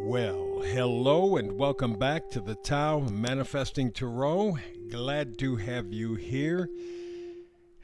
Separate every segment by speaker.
Speaker 1: Well, hello and welcome back to the Tao Manifesting Tarot. Glad to have you here.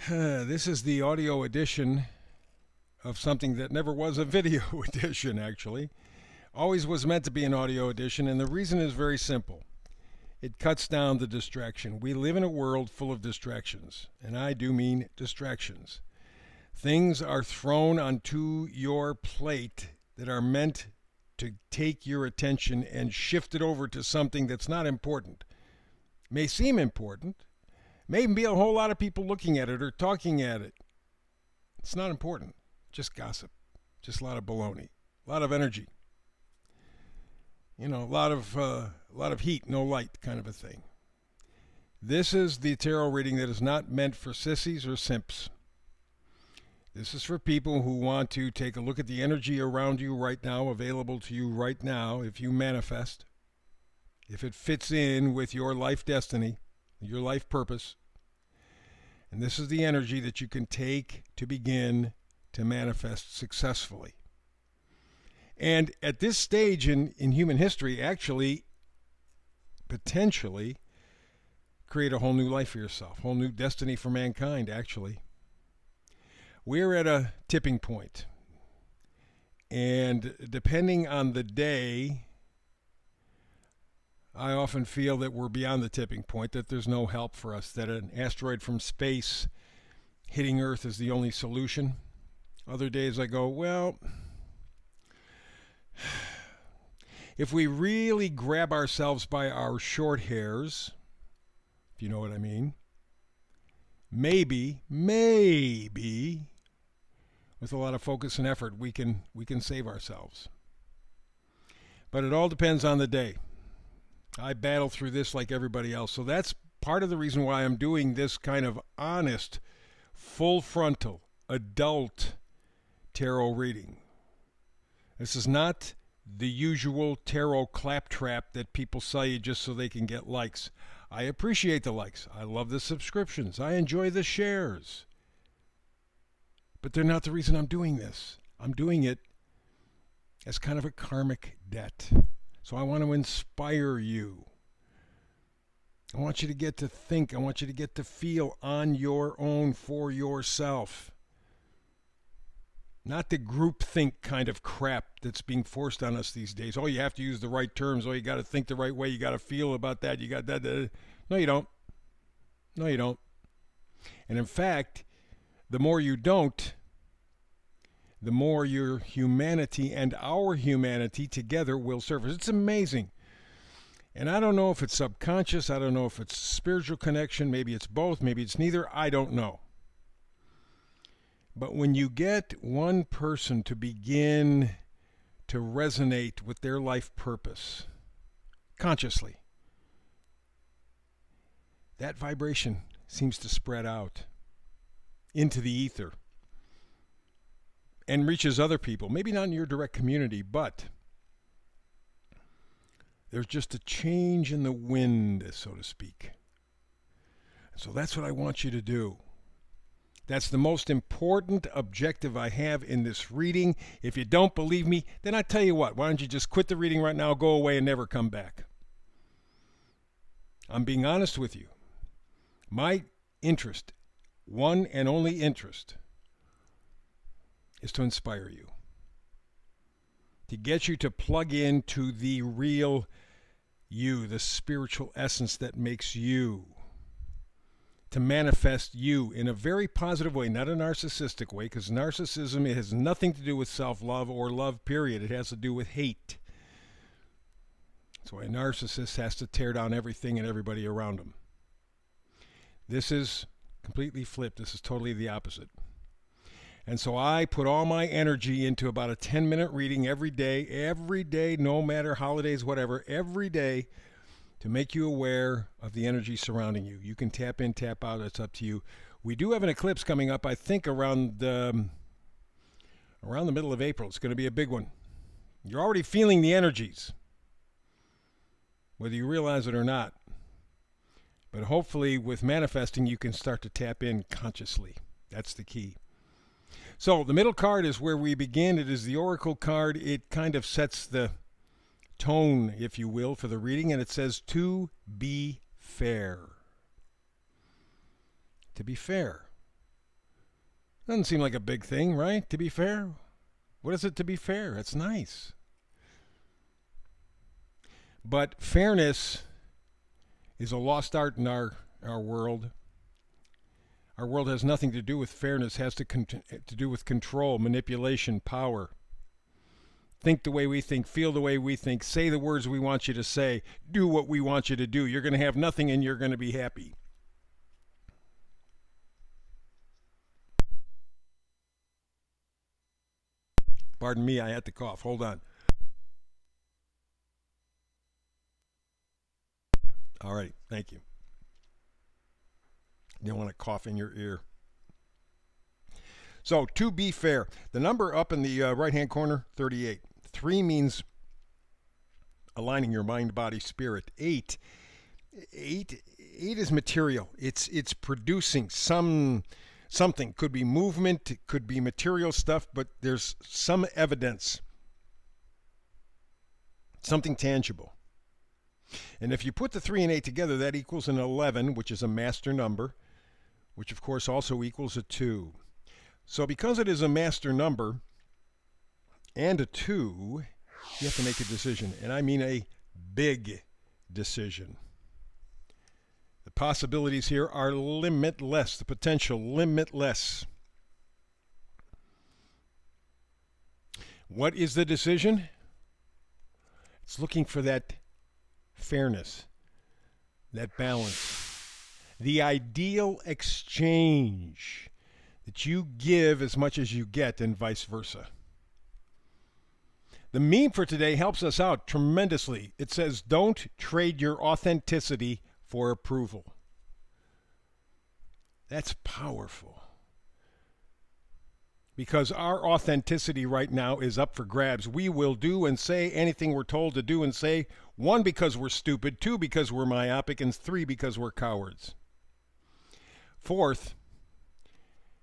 Speaker 1: This is the audio edition of something that never was a video edition, actually. Always was meant to be an audio edition, and the reason is very simple. It cuts down the distraction. We live in a world full of distractions, and I do mean distractions. Things are thrown onto your plate that are meant to take your attention and shift it over to something that's not important. May seem important, may even be a whole lot of people looking at it or talking at it. It's not important, just gossip, just a lot of baloney, a lot of energy. A lot of heat, no light kind of a thing. This is the tarot reading that is not meant for sissies or simps. This is for people who want to take a look at the energy around you right now, available to you right now, if you manifest, if it fits in with your life destiny, your life purpose. And this is the energy that you can take to begin to manifest successfully. And at this stage in human history, actually, potentially, create a whole new life for yourself, whole new destiny for mankind, actually. We're at a tipping point, and depending on the day, I often feel that we're beyond the tipping point, that there's no help for us, that an asteroid from space hitting Earth is the only solution. Other days I go, well, if we really grab ourselves by our short hairs, if you know what I mean, maybe, with a lot of focus and effort, we can save ourselves. But it all depends on the day. I battle through this like everybody else. So that's part of the reason why I'm doing this kind of honest, full frontal, adult tarot reading. This is not the usual tarot claptrap that people sell you just so they can get likes. I appreciate the likes. I love the subscriptions. I enjoy the shares. But they're not the reason I'm doing this. I'm doing it as kind of a karmic debt. So I want to inspire you. I want you to get to think. I want you to get to feel on your own for yourself. Not the groupthink kind of crap that's being forced on us these days. Oh, you have to use the right terms. Oh, you got to think the right way. You got to feel about that. You got that. No, you don't. No, you don't. And in fact, the more you don't, the more your humanity and our humanity together will surface. It's amazing. And I don't know if it's subconscious. I don't know if it's spiritual connection. Maybe it's both. Maybe it's neither. I don't know. But when you get one person to begin to resonate with their life purpose consciously, that vibration seems to spread out into the ether and reaches other people. Maybe not in your direct community, but there's just a change in the wind, so to speak. So that's what I want you to do. That's the most important objective I have in this reading. If you don't believe me, then I tell you what, why don't you just quit the reading right now, go away, and never come back? I'm being honest with you. My interest, one and only interest, is to inspire you, to get you to plug into the real you, the spiritual essence that makes you, to manifest you in a very positive way, not a narcissistic way, because narcissism, it has nothing to do with self-love or love, period. It has to do with hate. That's why a narcissist has to tear down everything and everybody around him. This is completely flipped. This is totally the opposite. And so I put all my energy into about a 10-minute reading every day, no matter holidays, whatever, every day, to make you aware of the energy surrounding you. You can tap in, tap out, it's up to you. We do have an eclipse coming up, I think, around the middle of April. It's going to be a big one. You're already feeling the energies, whether you realize it or not. But hopefully with manifesting, you can start to tap in consciously. That's the key. So the middle card is where we begin. It is the Oracle card. It kind of sets the tone, if you will, for the reading, and it says to be fair. To be fair. Doesn't seem like a big thing, right? To be fair. What is it to be fair? It's nice. But fairness is a lost art in our world. Our world has nothing to do with fairness. It has to do with control, manipulation, power. Think the way we think, feel the way we think, say the words we want you to say, do what we want you to do. You're going to have nothing and you're going to be happy. Pardon me, I had to cough. Hold on. All right, thank you. You don't want to cough in your ear. So, to be fair, the number up in the right-hand corner, 38. 3 means aligning your mind, body, spirit. 8 is material. It's producing something. Could be movement, it could be material stuff, but there's some evidence, something tangible. And if you put the 3 and 8 together, that equals an 11, which is a master number, which of course also equals a 2. So because it is a master number and a 2, you have to make a decision. And I mean a big decision. The possibilities here are limitless, the potential limitless. What is the decision? It's looking for that fairness, that balance, the ideal exchange that you give as much as you get and vice versa. The meme for today helps us out tremendously. It says, don't trade your authenticity for approval. That's powerful. Because our authenticity right now is up for grabs. We will do and say anything we're told to do and say, 1, because we're stupid, 2, because we're myopic, and 3, because we're cowards. 4th,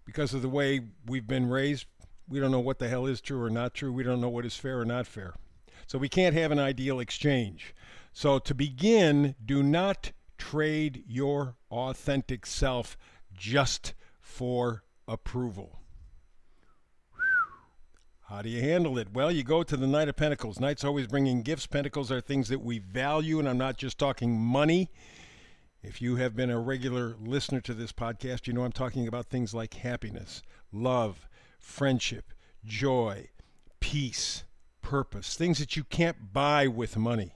Speaker 1: because of the way we've been raised, we don't know what the hell is true or not true. We don't know what is fair or not fair. So we can't have an ideal exchange. So to begin, do not trade your authentic self just for approval. How do you handle it? Well, you go to the Knight of Pentacles. Knight's always bringing gifts. Pentacles are things that we value, and I'm not just talking money. If you have been a regular listener to this podcast, you know I'm talking about things like happiness, love, friendship, joy, peace, purpose, things that you can't buy with money.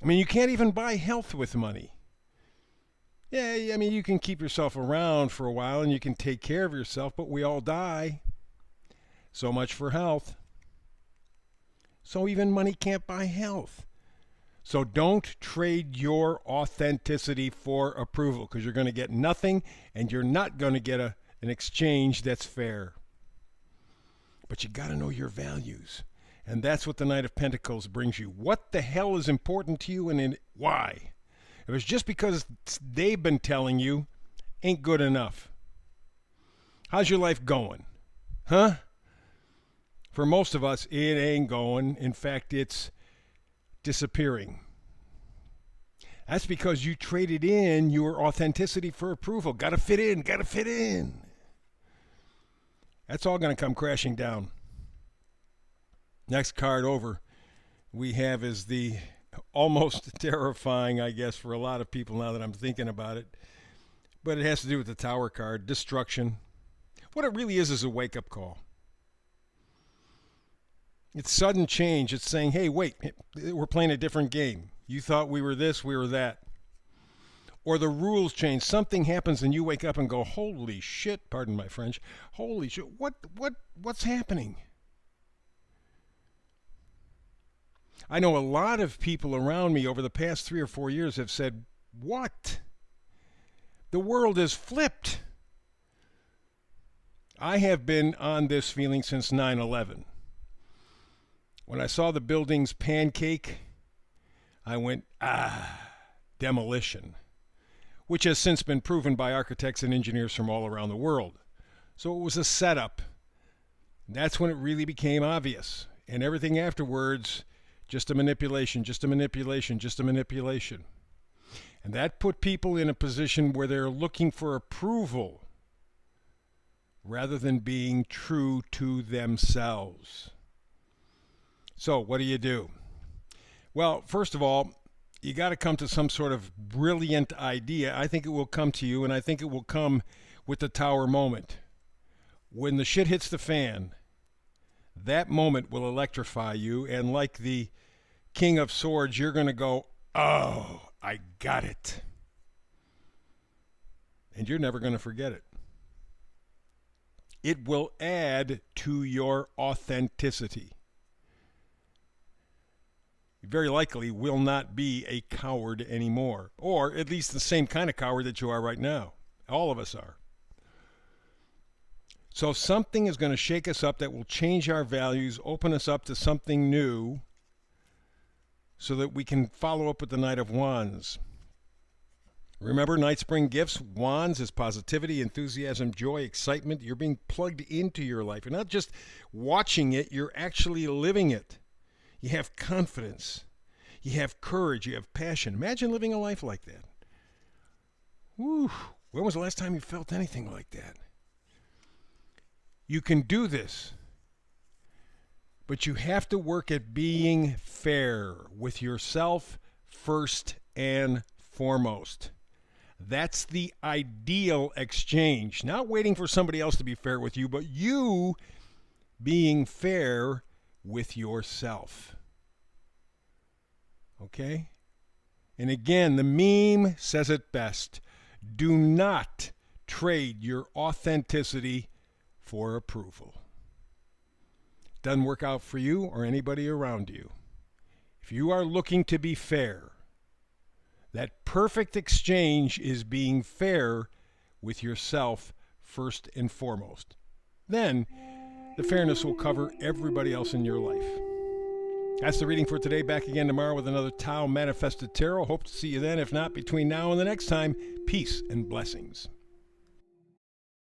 Speaker 1: I mean, you can't even buy health with money. Yeah, I mean, you can keep yourself around for a while and you can take care of yourself, but we all die. So much for health. So even money can't buy health. So don't trade your authenticity for approval, because you're going to get nothing and you're not going to get an exchange that's fair. But you got to know your values. And that's what the Knight of Pentacles brings you. What the hell is important to you and why? If it's just because they've been telling you, ain't good enough. How's your life going? Huh? For most of us, it ain't going. In fact, it's disappearing. That's because you traded in your authenticity for approval. Got to fit in, got to fit in. That's all going to come crashing down. Next card over we have is the almost terrifying, I guess, for a lot of people now that I'm thinking about it. But it has to do with the Tower card, destruction. What it really is a wake-up call. It's sudden change. It's saying, hey, wait, we're playing a different game. You thought we were this, we were that. Or the rules change. Something happens and you wake up and go, holy shit, pardon my French, holy shit, what's happening? I know a lot of people around me over the past 3 or 4 years have said, what? The world is flipped. I have been on this feeling since 9/11. When I saw the buildings pancake, I went, demolition, which has since been proven by architects and engineers from all around the world. So it was a setup. That's when it really became obvious. and everything afterwards, just a manipulation, just a manipulation, just a manipulation. And that put people in a position where they're looking for approval rather than being true to themselves. So what do? Well, first of all, you got to come to some sort of brilliant idea. I think it will come to you, and I think it will come with the tower moment. When the shit hits the fan, that moment will electrify you, and like the King of Swords, you're going to go, oh, I got it. And you're never going to forget it. It will add to your authenticity. You very likely will not be a coward anymore, or at least the same kind of coward that you are right now. All of us are. So something is going to shake us up that will change our values, open us up to something new, so that we can follow up with the Knight of Wands. Remember, nights bring gifts. Wands is positivity, enthusiasm, joy, excitement. You're being plugged into your life. You're not just watching it, you're actually living it. You have confidence. You have courage. You have passion. Imagine living a life like that. Whew. When was the last time you felt anything like that? You can do this. But you have to work at being fair with yourself first and foremost. That's the ideal exchange. Not waiting for somebody else to be fair with you, but you being fair with yourself. Okay? And again, the meme says it best. Do not trade your authenticity for approval. Doesn't work out for you or anybody around you. If you are looking to be fair, that perfect exchange is being fair with yourself first and foremost. Then the fairness will cover everybody else in your life. That's the reading for today. Back again tomorrow with another Tao Manifested Tarot. Hope to see you then. If not, between now and the next time, peace and blessings.